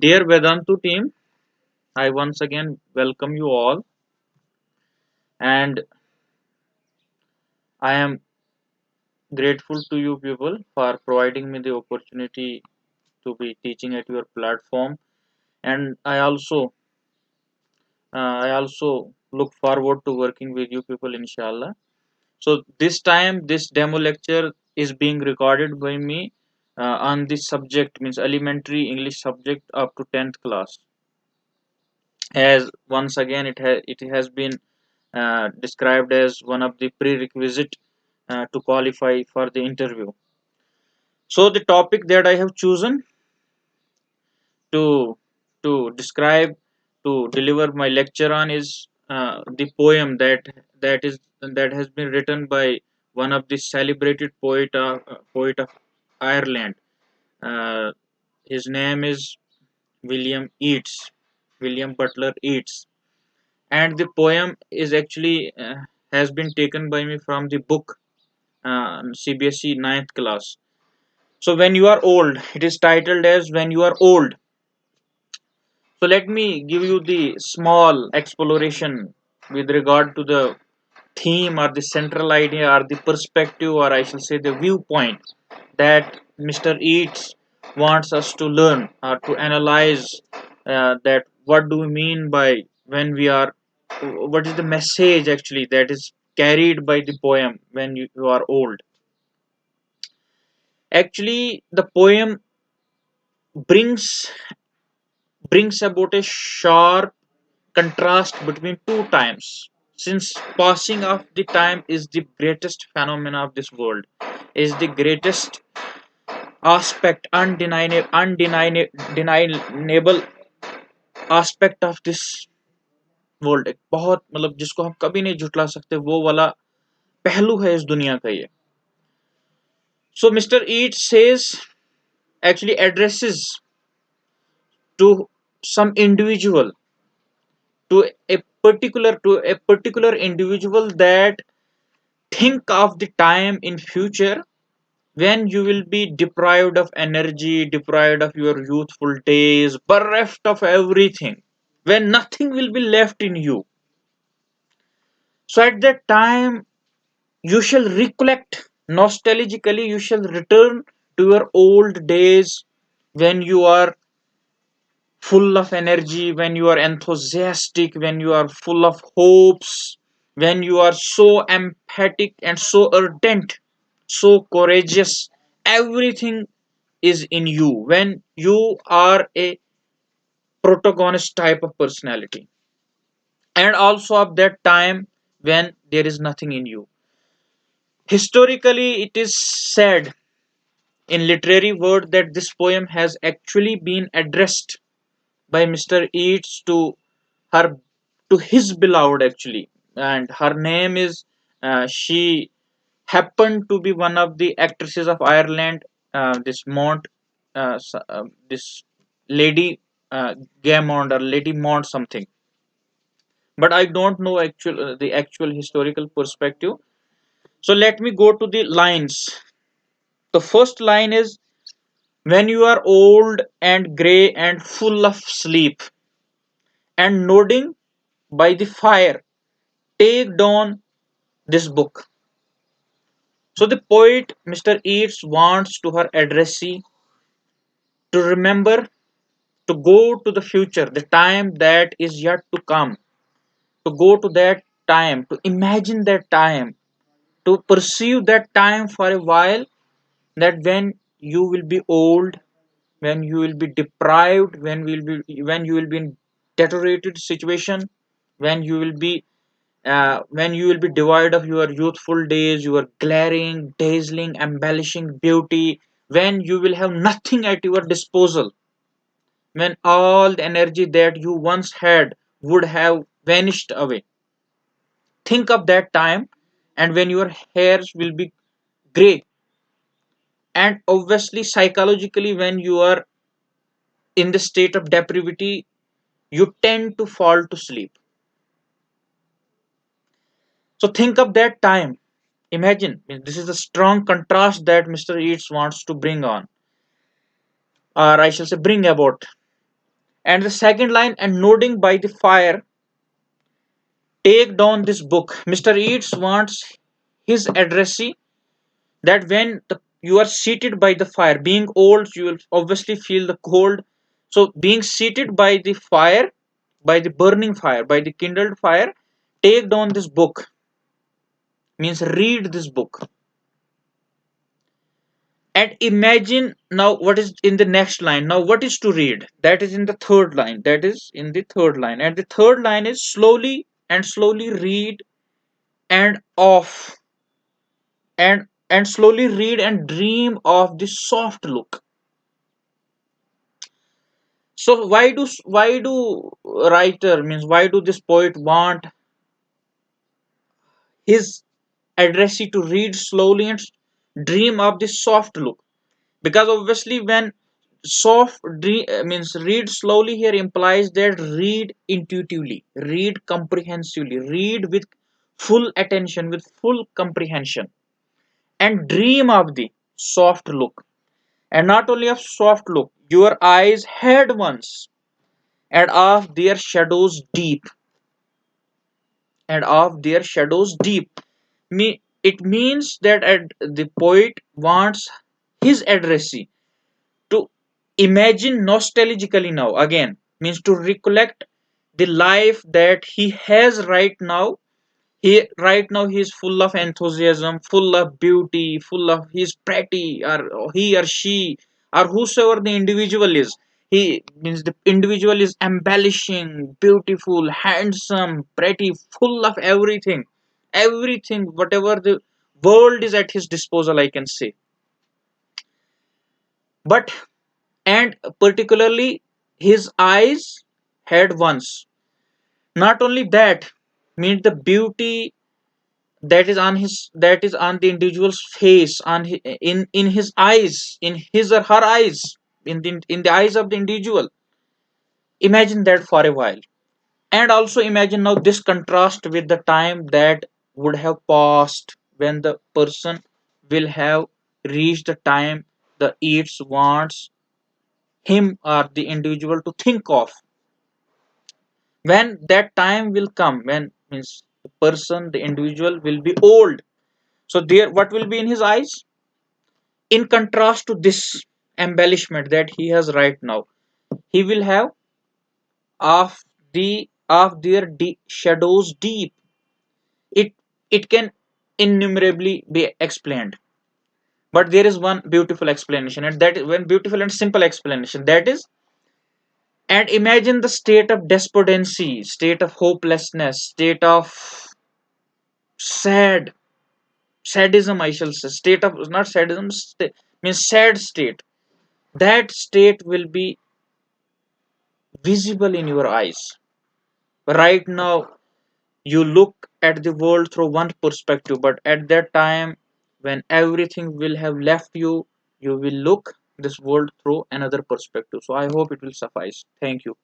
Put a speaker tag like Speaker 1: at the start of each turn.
Speaker 1: Dear Vedantu team, I once again welcome you all, and I am grateful to you people for providing me the opportunity to be teaching at your platform. And I also look forward to working with you people, inshallah. So this time, this demo lecture is being recorded by me on this subject, means elementary English subject up to 10th class. As once again, it has been described as one of the prerequisite to qualify for the interview. So the topic that I have chosen to describe, to deliver my lecture on is the poem that has been written by one of the celebrated poet of Ireland. Uh, his name is William Yeats, William Butler Yeats, and the poem is actually has been taken by me from the book CBSE ninth class. So when you are old, it is titled as When You Are Old. So let me give you the small exploration with regard to the theme or the central idea or the perspective, or I shall say the viewpoint that Mr. Eats wants us to learn or to analyze, that what do we mean by when we are, what is the message actually that is carried by the poem when you are old. Actually, the poem brings about a sharp contrast between two times, since passing of the time is the greatest phenomena of this world, is the greatest aspect, undeniable aspect of this world, एक बहुत मतलब जिसको हम कभी नहीं झुटला सकते, वो वाला पहलू है इस दुनिया का ये. So Mr. Eat says, actually addresses to some individual, to a particular individual, that think of the time in future when you will be deprived of energy, deprived of your youthful days, bereft of everything, when nothing will be left in you. So at that time, you shall recollect nostalgically, you shall return to your old days when you are full of energy, when you are enthusiastic, when you are full of hopes, when you are so emphatic and so ardent, so courageous. Everything is in you when you are a protagonist type of personality, and also of that time when there is nothing in you. Historically, it is said in literary word that this poem has actually been addressed by Mr. Yeats her to his beloved actually, and her name is, she happened to be one of the actresses of Ireland, this this lady, Gammond or Lady Mont something, but I don't know the actual historical perspective. So let me go to the lines. The first line is, when you are old and grey and full of sleep and nodding by the fire, take down this book. So the poet Mr. Yeats wants to her addressee to remember, to go to the future, the time that is yet to come, to go to that time, to imagine that time, to perceive that time for a while, that when you will be old, when you will be deprived, when you will be in deteriorated situation, when you will be devoid of your youthful days, your glaring, dazzling, embellishing beauty, when you will have nothing at your disposal, when all the energy that you once had would have vanished away. Think of that time, and when your hairs will be gray, and obviously psychologically, when you are in the state of depravity, you tend to fall to sleep. So think of that time. Imagine, this is a strong contrast that Mr. Yeats wants to bring on, or I shall say, bring about. And the second line, and nodding by the fire, take down this book. Mr. Eats wants his addressee that when you are seated by the fire, being old, you will obviously feel the cold. So, being seated by the fire, by the burning fire, by the kindled fire, take down this book means read this book. And imagine now what is in the next line. Now, what is to read? That is in the third line. That is in the third line. And the third line is slowly and slowly read and off and slowly read and dream of the soft look. So why do writer means why do this poet want his addressee to read slowly and dream of the soft look? Because obviously when soft dream means read slowly here implies that read intuitively, read comprehensively, read with full attention, with full comprehension, and dream of the soft look. And not only of soft look, your eyes had once, and of their shadows deep, and of their shadows deep. It means that the poet wants his addressee to imagine nostalgically now again, means to recollect the life that he has right now. He is full of enthusiasm, full of beauty, full of he's pretty, or he or she or whosoever the individual is. He means the individual is embellishing, beautiful, handsome, pretty, full of everything. Everything, whatever the world is at his disposal, I can say. But and particularly his eyes had once. Not only that, means the beauty that is on the individual's face, in his eyes, in his or her eyes, in the eyes of the individual. Imagine that for a while. And also imagine now this contrast with the time that would have passed when the person will have reached the time the eats wants him or the individual to think of. When that time will come, when means the person, the individual will be old. So there, what will be in his eyes? In contrast to this embellishment that he has right now, he will have of their shadows deep. It can innumerably be explained, but there is one beautiful explanation, and that is one beautiful and simple explanation. That is, and imagine the state of despondency, state of hopelessness, state of sad sadism, I shall say, state of not sadism, means sad state. That state will be visible in your eyes. Right now, you look at the world through one perspective, but at that time, when everything will have left you, you will look this world through another perspective. So I hope it will suffice. Thank you.